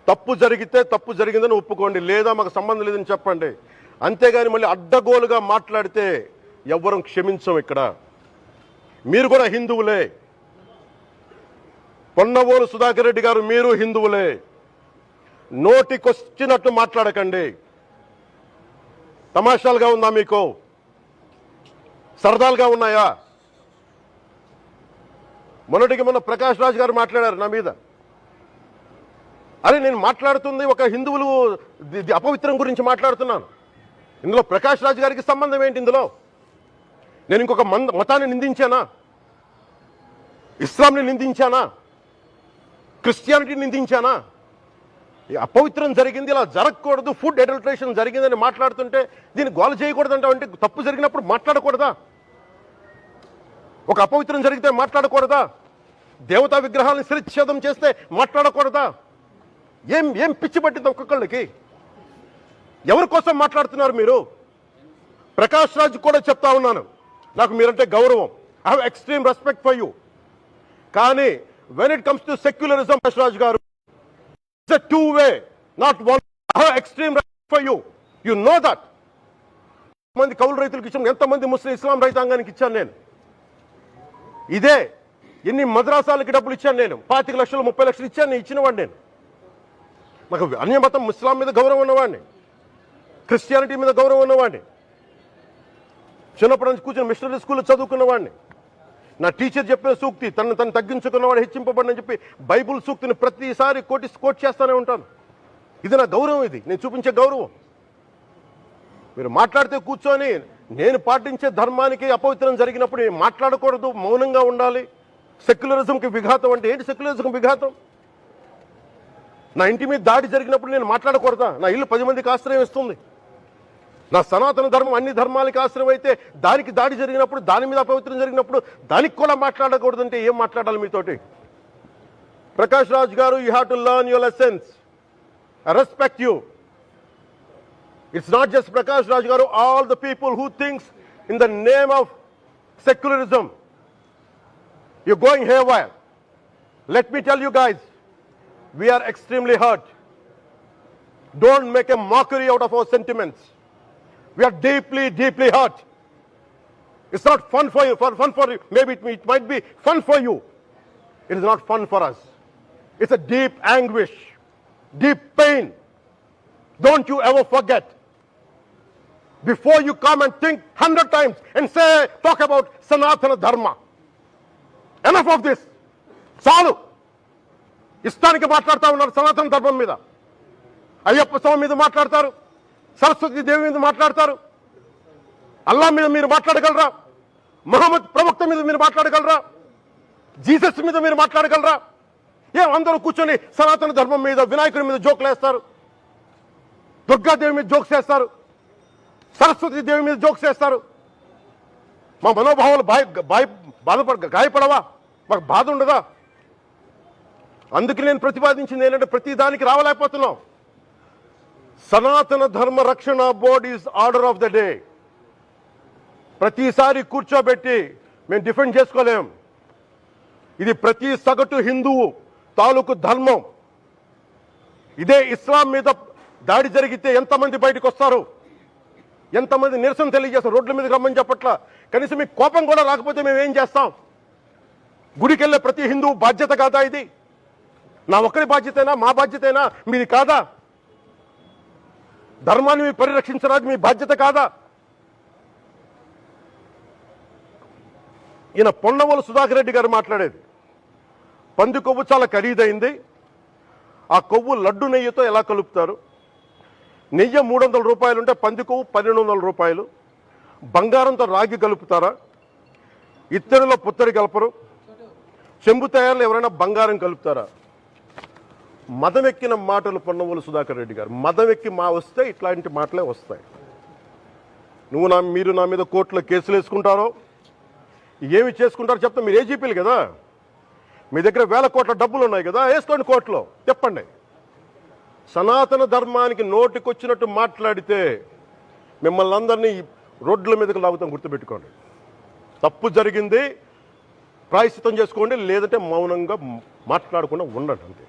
తప్పు జరిగితే తప్పు జరిగిందని ఒప్పుకోండి, లేదా మాకు సంబంధం లేదని చెప్పండి. అంతేగాని మళ్ళీ అడ్డగోలుగా మాట్లాడితే ఎవ్వరూ క్షమించం. ఇక్కడ మీరు కూడా హిందువులే. పొన్నవోలు సుధాకర్ రెడ్డి గారు మీరు హిందువులే. నోటికొచ్చినట్టు మాట్లాడకండి. తమాషాలుగా ఉందా మీకు? సరదాలుగా ఉన్నాయా? మొన్నటికి మొన్న ప్రకాష్ రాజ్ గారు మాట్లాడారు నా మీద. అరే నేను మాట్లాడుతుంది ఒక హిందువులు అపవిత్రం గురించి మాట్లాడుతున్నాను. ఇందులో ప్రకాష్ రాజ్ గారికి సంబంధం ఏంటి? ఇందులో నేను ఇంకొక మతాన్ని నిందించానా? ఇస్లాంని నిందించానా? క్రిస్టియానిటీని నిందించానా? అపవిత్రం జరిగింది, ఇలా జరగకూడదు, ఫుడ్ అడల్టరేషన్ జరిగిందని మాట్లాడుతుంటే దీన్ని గోల చేయకూడదంటే అంటే తప్పు జరిగినప్పుడు మాట్లాడకూడదా? ఒక అపవిత్రం జరిగితే మాట్లాడకూడదా? దేవతా విగ్రహాలను శిరచ్ఛేదం చేస్తే మాట్లాడకూడదా? ఏం పిచ్చి పట్టింది ఒక్కొక్కళ్ళకి? ఎవరి కోసం మాట్లాడుతున్నారు మీరు? ప్రకాష్ రాజ్ కూడా చెప్తా ఉన్నాను, నాకు మీరంటే గౌరవం. I have extreme respect for you. కానీ when it comes to secularism, Prakash Raj గారు, it's a two-way, not one. I have extreme respect for you. You know that. మంది కౌలు రైతులకు ఇచ్చాను, ఎంతమంది ముస్లిం ఇస్లాం రైతాంగానికి ఇచ్చాను నేను. ఇదే ఎన్ని మద్రాసాలకి డబ్బులు ఇచ్చాను నేను. 25 లక్షలు 30 లక్షలు ఇచ్చాను, నేను ఇచ్చినవాడిని. నేను నాకు అన్యమతం ఇస్లాం మీద గౌరవం ఉన్నవాడిని, క్రిస్టియానిటీ మీద గౌరవం ఉన్నవాడిని. చిన్నప్పటి నుంచి కూర్చొని మిషనరీ స్కూల్లో చదువుకున్నవాడిని. నా టీచర్ చెప్పే సూక్తి తను తగ్గించుకున్నవాడు హెచ్చింపబడని చెప్పి బైబుల్ సూక్తిని ప్రతిసారి కోట్ చేస్తూనే ఉంటాను. ఇది నా గౌరవం, ఇది నేను చూపించే గౌరవం. మీరు మాట్లాడితే కూర్చొని నేను పాటించే ధర్మానికి అపవిత్రం జరిగినప్పుడు మాట్లాడకూడదు, మౌనంగా ఉండాలి. సెక్యులరిజంకి విఘాతం అంటే ఏంటి? సెక్యులరిజంకి విఘాతం నా ఇంటి మీద దాడి జరిగినప్పుడు నేను మాట్లాడకూడదా? నా ఇల్లు 10 మందికి ఆశ్రయం ఇస్తుంది. నా సనాతన ధర్మం అన్ని ధర్మాలకి ఆశ్రయం అయితే దానికి దాడి జరిగినప్పుడు, దాని మీద అపవిత్రం జరిగినప్పుడు దానికి కూడా మాట్లాడకూడదంటే ఏం మాట్లాడాలి మీతోటి? Prakash Raj garu, you have to learn your lessons. I respect you. It's not just Prakash Raj garu, all the people who thinks in the name of secularism you going haywire. Let me tell you guys, we are extremely hurt. Don't make a mockery out of our sentiments. We are deeply hurt. It's not fun for you. Maybe it might be fun for you. It is not fun for us. It's a deep anguish, deep pain. Don't you ever forget. Before you come and think 100 times and talk about Sanatana Dharma. Enough of this. Chalu. ఇష్టానికి మాట్లాడుతూ ఉన్నారు. సనాతన ధర్మం మీద, అయ్యప్ప స్వామి మీద మాట్లాడతారు, సరస్వతి దేవి మీద మాట్లాడతారు. అల్లా మీద మీరు మాట్లాడగలరా? మహమ్మద్ ప్రవక్త మీద మీరు మాట్లాడగలరా? జీసస్ మీద మీరు మాట్లాడగలరా? అందరూ కూర్చొని సనాతన ధర్మం మీద, వినాయకుడి మీద జోకులు వేస్తారు, దుర్గాదేవి మీద జోక్స్ వేస్తారు, సరస్వతి దేవి మీద జోక్స్ వేస్తారు. మా మనోభావాలు గాయపడవా? మాకు బాధ ఉండదా? అందుకే నేను ప్రతిపాదించింది ఏంటంటే ప్రతి దానికి రావలేకపోతున్నాం. సనాతన ధర్మ రక్షణ board is order of the day. ప్రతిసారి కూర్చోబెట్టి మేము డిఫెండ్ చేసుకోలేం. ఇది ప్రతి సగటు హిందువు తాలూకు ధర్మం. ఇదే ఇస్లాం మీద దాడి జరిగితే ఎంతమంది బయటకు వస్తారు? ఎంతమంది నిరసన తెలియజేస్తారు? రోడ్ల మీదకి రమ్మని చెప్పట్లా. కనీసం మీకు కోపం కూడా రాకపోతే మేము ఏం చేస్తాం? గుడికెళ్ళే ప్రతి హిందువు బాధ్యత కాదా ఇది? నా ఒక్కరి బాధ్యతైనా, మా బాధ్యతైనా, మీది కాదా? ధర్మాన్ని పరిరక్షించడానికి మీ బాధ్యత కాదా? ఈయన పొన్నవోలు సుధాకర్ రెడ్డి గారు మాట్లాడేది, పంది కొవ్వు చాలా ఖరీదైంది, ఆ కొవ్వు లడ్డు నెయ్యితో ఎలా కలుపుతారు? నెయ్యి 300 రూపాయలు ఉంటే పంది కొవ్వు 1200 రూపాయలు. బంగారంతో రాగి కలుపుతారా? ఇత్తడిలో పుత్తడి కలపరు. చెంబు తయారులో ఎవరైనా బంగారం కలుపుతారా? మదమెక్కిన మాటలు పొన్నవోలు సుధాకర్ రెడ్డి గారు. మదమెక్కి వస్తే ఇట్లాంటి మాటలే వస్తాయి. మీరు నా మీద కోర్టులో కేసులు వేసుకుంటారో ఏమి చేసుకుంటారో చెప్తా. మీరు ఏజీపీలు కదా, మీ దగ్గర వేల కోట్ల డబ్బులు ఉన్నాయి కదా, వేసుకోండి కోర్టులో, చెప్పండి. సనాతన ధర్మానికి నోటికొచ్చినట్టు మాట్లాడితే మిమ్మల్ని అందరినీ రోడ్ల మీదకి లాగుతాం, గుర్తుపెట్టుకోండి. తప్పు జరిగింది, ప్రాయశ్చిత్తం చేసుకోండి, లేదంటే మౌనంగా మాట్లాడకుండా ఉండండి అంతే.